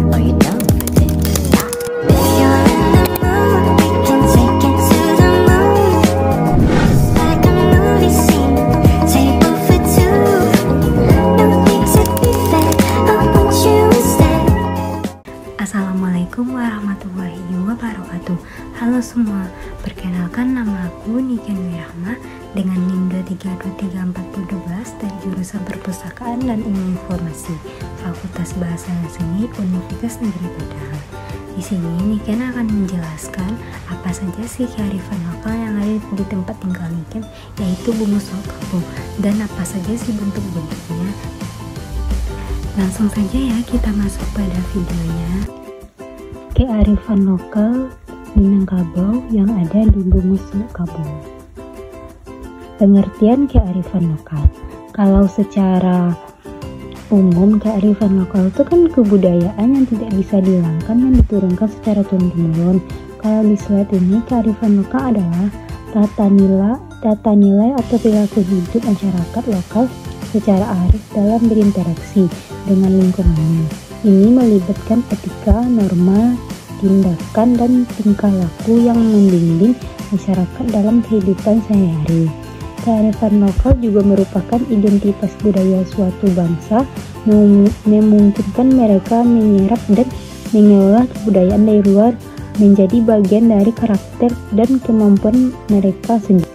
Are you down with it? If you're in the mood, we can take it to the moon. Like a movie scene, table for two. No need to be fair, I want you instead. Assalamualaikum warahmatullahi wabarakatuh. Halo semua, perkenalkan nama aku Niken Wirahma dengan NIM 2323412 dari jurusan Perpustakaan dan Ilmu Informasi, Fakultas Bahasa dan Seni Universitas Negeri Padang. Di sini Niken akan menjelaskan apa saja sih kearifan lokal yang ada di tempat tinggal Niken, yaitu bungus kampung, dan apa saja sih bentuk-bentuknya. Langsung saja ya kita masuk pada videonya. Kearifan lokal Minangkabau yang ada di Bungus Kabau. Pengertian kearifan lokal. Kalau secara umum kearifan lokal itu kan kebudayaan yang tidak bisa dihilangkan dan diturunkan secara turun-temurun. Kalau di slide ini, kearifan lokal adalah tata nilai atau perilaku hidup masyarakat lokal secara arif dalam berinteraksi dengan lingkungannya. Ini melibatkan etika, norma, tindakan, dan tingkah laku yang membimbing masyarakat dalam kehidupan sehari-hari. Kearifan lokal juga merupakan identitas budaya suatu bangsa, memungkinkan mereka menyerap dan mengelola kebudayaan dari luar menjadi bagian dari karakter dan kemampuan mereka sendiri.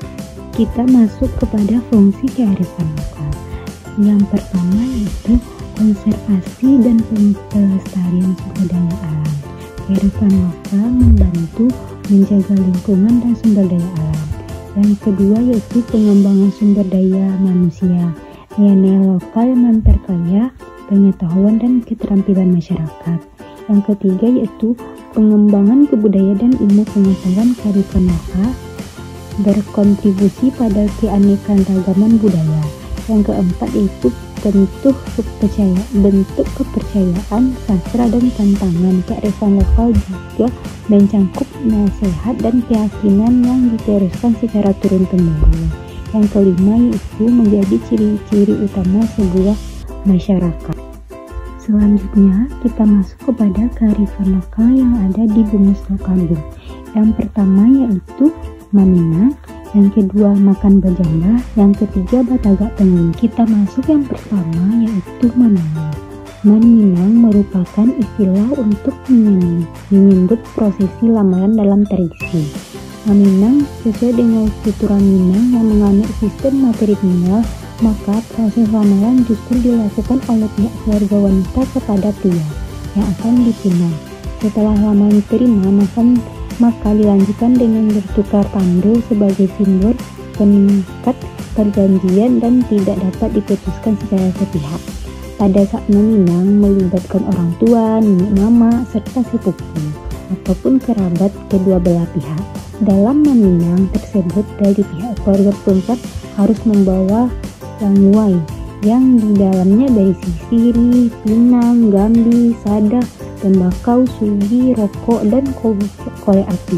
Kita masuk kepada fungsi kearifan lokal. Yang pertama yaitu konservasi dan pelestarian sumber daya alam. Kearifan lokal membantu menjaga lingkungan dan sumber daya alam. Yang kedua yaitu pengembangan sumber daya manusia. Nilai lokal memperkaya pengetahuan dan keterampilan masyarakat. Yang ketiga yaitu pengembangan kebudayaan dan ilmu pengetahuan. Kearifan lokal berkontribusi pada keanekaragaman budaya. Yang keempat yaitu bentuk kepercayaan, sastra, dan tantangan. Kearifan lokal juga mencangkup nasihat dan keyakinan yang diteruskan secara turun-temurun. Yang kelima yaitu menjadi ciri-ciri utama sebuah masyarakat. Selanjutnya kita masuk kepada kearifan lokal yang ada di Bungus Kampung. Yang pertama yaitu Maminang, yang kedua makan bajamba, yang ketiga batagak tengging. Kita masuk yang pertama yaitu Maminang. Maminang merupakan istilah untuk menyebut prosesi lamaran dalam tradisi. Maminang sesuai dengan tuturan Minang yang menganut sistem matrilineal, maka proses lamaran justru dilakukan oleh pihak keluarga wanita kepada pria yang akan dipinang. Setelah lamaran diterima, maka dilanjutkan dengan bertukar tandu sebagai simbol pengikat perjanjian dan tidak dapat diputuskan secara sepihak. Pada saat meminang melibatkan orang tua, nenek mama, serta sepupu ataupun kerabat kedua belah pihak. Dalam meminang tersebut, dari pihak keluarga perempuan harus membawa langwai yang di dalamnya berisi sirih, pinang, gambi, sadah, tembakau, sugi, rokok, dan korek api.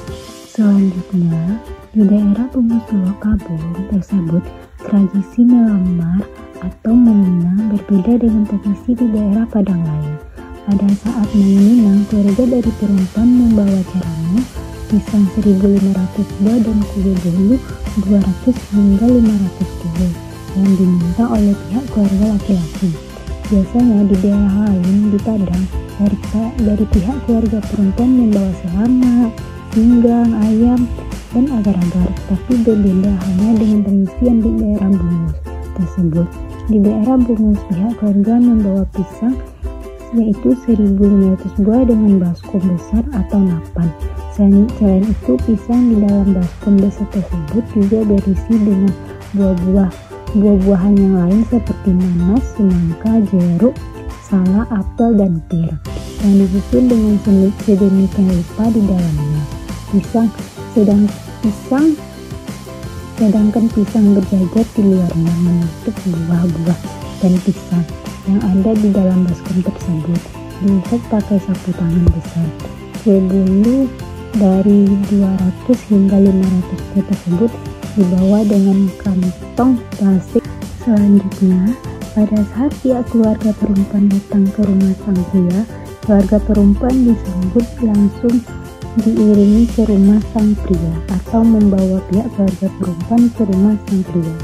Selanjutnya, di daerah Bungus Kabung tersebut, tradisi melamar atau meminang berbeda dengan tradisi di daerah Padang lain. Pada saat meminang, keluarga dari perempuan membawa cerana, pisang 1.500 buah, dan kue bolu 200 hingga 500 kue yang diminta oleh pihak keluarga laki-laki. Biasanya di daerah lain di Padang, dari pihak keluarga perempuan membawa selamat, pinggang, ayam, dan agar-agar, tapi berbeda hanya dengan tradisi yang di daerah Bungus tersebut. Di daerah Bungus, pihak keluarga membawa pisang yaitu 1.500 buah dengan baskom besar atau napan. Selain itu, pisang di dalam baskom besar tersebut juga berisi dengan buah-buahan yang lain seperti nanas, semangka, jeruk, salak, apel, dan pir yang disusun dengan sedemikian rupa di dalamnya. Sedangkan pisang berjajar di luarnya menutup buah-buah dan pisang yang ada di dalam baskom tersebut. Diikat pakai sapu tangan besar. Kue bolu dari 200 hingga 500 kue tersebut dibawa dengan kantong plastik. Selanjutnya, pada saat pihak keluarga perempuan datang ke rumah sang pria, Keluarga perempuan disambut langsung diiringi ke rumah sang pria atau membawa pihak keluarga perempuan ke rumah sang pria.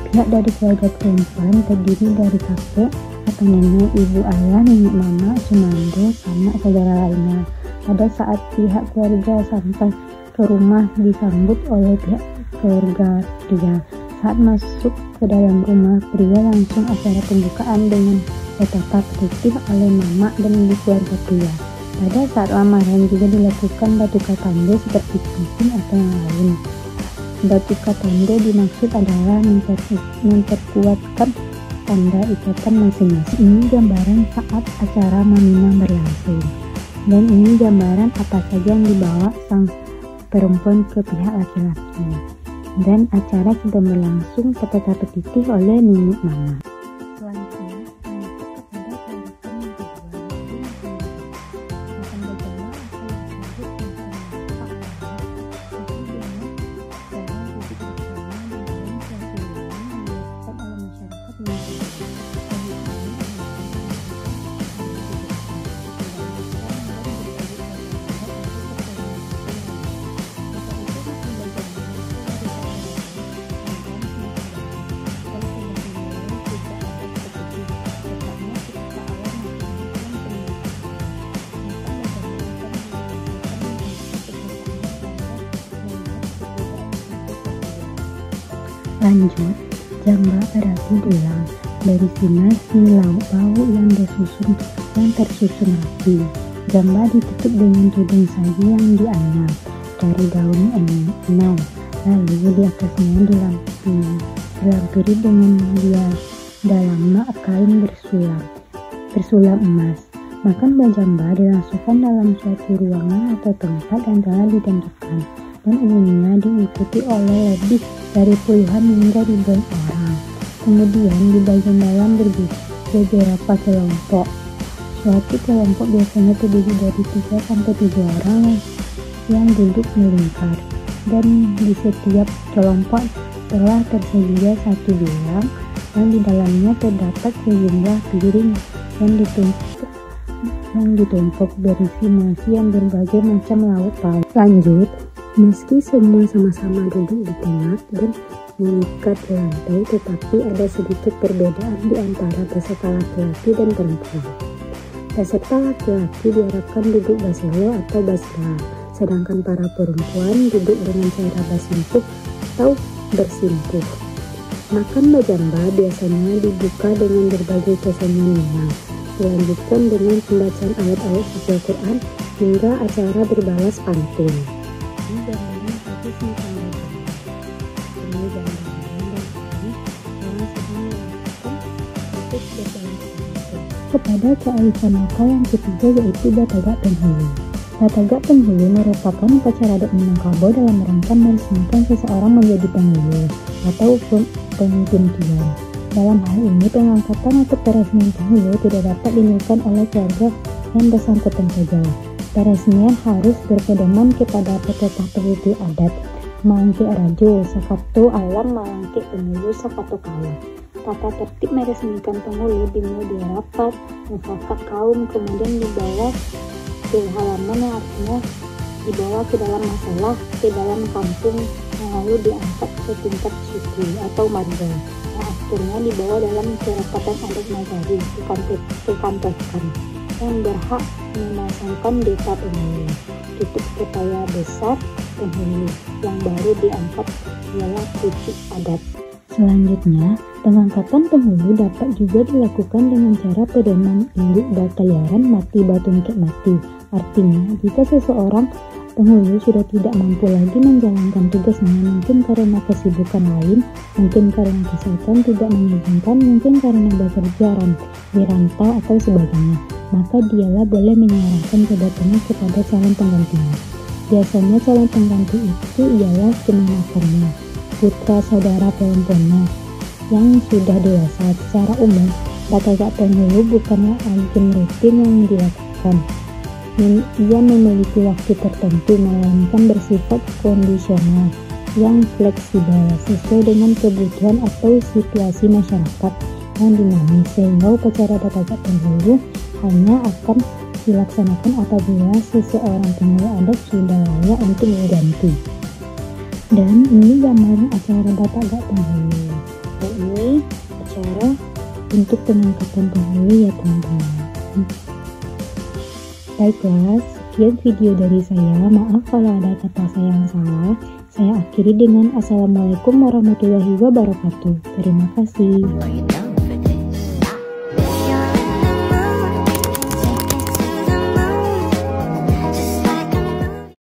Pihak dari keluarga perempuan terdiri dari kakek atau nenek, ibu, ayah, nenek, mama, sumando, sama saudara lainnya. Pada saat pihak keluarga sampai ke rumah disambut oleh pihak keluarga pria. Saat masuk ke dalam rumah, pria langsung acara pembukaan dengan bertata tertib oleh mama dan ibu keluarga pria. Pada saat lamaran juga dilakukan batuka tanda seperti cincin atau yang lain. Batuka tanda dimaksud adalah memperkuatkan tanda ikatan masing-masing. Ini gambaran saat acara meminang berlangsung. Dan ini gambaran apa saja yang dibawa sang perempuan ke pihak laki-laki. Dan acara sudah berlangsung petata petitih oleh nenek mama. Lanjut, jamba berarti tulang. Dari sini lauk bau yang tersusun rapi. Jamba ditutup dengan tudung saji yang dianyam dari daun enam. Lalu di atasnya dilampiri dengan dalam kain bersulam emas. Makan bajamba dilangsungkan dalam suatu ruangan atau tempat yang telah ditentukan, dan umumnya diikuti oleh lebih dari puluhan hingga ribuan orang. Kemudian di bagian dalam beberapa kelompok. Suatu kelompok biasanya terdiri dari 3-7 orang yang duduk melingkar, dan di setiap kelompok telah tersedia satu bilang yang di dalamnya terdapat sejumlah piring yang ditumpuk berisi nasi yang berbagai macam lauk pauk. Lanjut, meski semua sama-sama duduk di tengah dan mengikat lantai, tetapi ada sedikit perbedaan di antara peserta laki-laki dan perempuan. Peserta laki-laki diharapkan duduk baselo atau baslah, sedangkan para perempuan duduk dengan cara basimpuh atau bersimpuh. Makan bajamba biasanya dibuka dengan berbagai kesenian, dilanjutkan dengan pembacaan ayat-ayat suci Al-Quran hingga acara berbalas pantun. Ini gambaran satu tentang bajamba. Ini gambaran yang sedang melakukan proses berbalas pantun. Kepada kearifan lokal yang ketiga yaitu Batagak Penghulu. Batagak Penghulu merupakan upacara adat Minangkabau dalam rangka meresmikan seseorang menjadi penghulu atau pemimpin kian. Dalam hal ini, pengangkatan atau peresmian penghulu tidak dapat dilakukan oleh keluarga yang bersangkutan saja. Peresmian harus berpedoman kepada petata peliti adat, mangke rajo, sakato alam, mangke penghulu, sakato kaum. Tata tertib meresmikan penghulu dimulai di rapat, mufakat kaum, kemudian dibawa ke halaman yang artinya dibawa ke dalam masalah, ke dalam kampung, yang lalu diangkat ke tingkat suku atau marga. Akhirnya dibawa dalam kerapatan adat Nagari ke kantorkan yang berhak memasangkan data penghulu. Tutup kepala besar penghulu yang baru diangkat ialah pucuk adat. Selanjutnya, pengangkatan penghulu dapat juga dilakukan dengan cara pedoman induk bakayaran mati batungkek mati. Artinya, jika seseorang penghulu sudah tidak mampu lagi menjalankan tugasnya, mungkin karena kesibukan lain, mungkin karena kesehatan tidak mengizinkan, mungkin karena bekerja di rantau atau sebagainya, maka dialah boleh menyerahkan jabatannya kepada calon penggantinya. Biasanya calon pengganti itu ialah kemenakannya, putra saudara perempuannya yang sudah dewasa. Secara umum, Batagak Penghulu bukanlah agenda rutin yang dilakukan. Ia memiliki waktu tertentu, melainkan bersifat kondisional yang fleksibel sesuai dengan kebutuhan atau situasi masyarakat yang dinamis, sehingga upacara Batagak Penghulu hanya akan dilaksanakan apabila seseorang pengurus adat sudah layak untuk mengganti. Dan ini gambaran acara Batak Gak Penghulu. Dan ini acara untuk pengangkatan penghulu ya teman-teman. Baiklah, sekian video dari saya. Maaf kalau ada kata saya yang salah. Saya akhiri dengan Assalamualaikum warahmatullahi wabarakatuh. Terima kasih.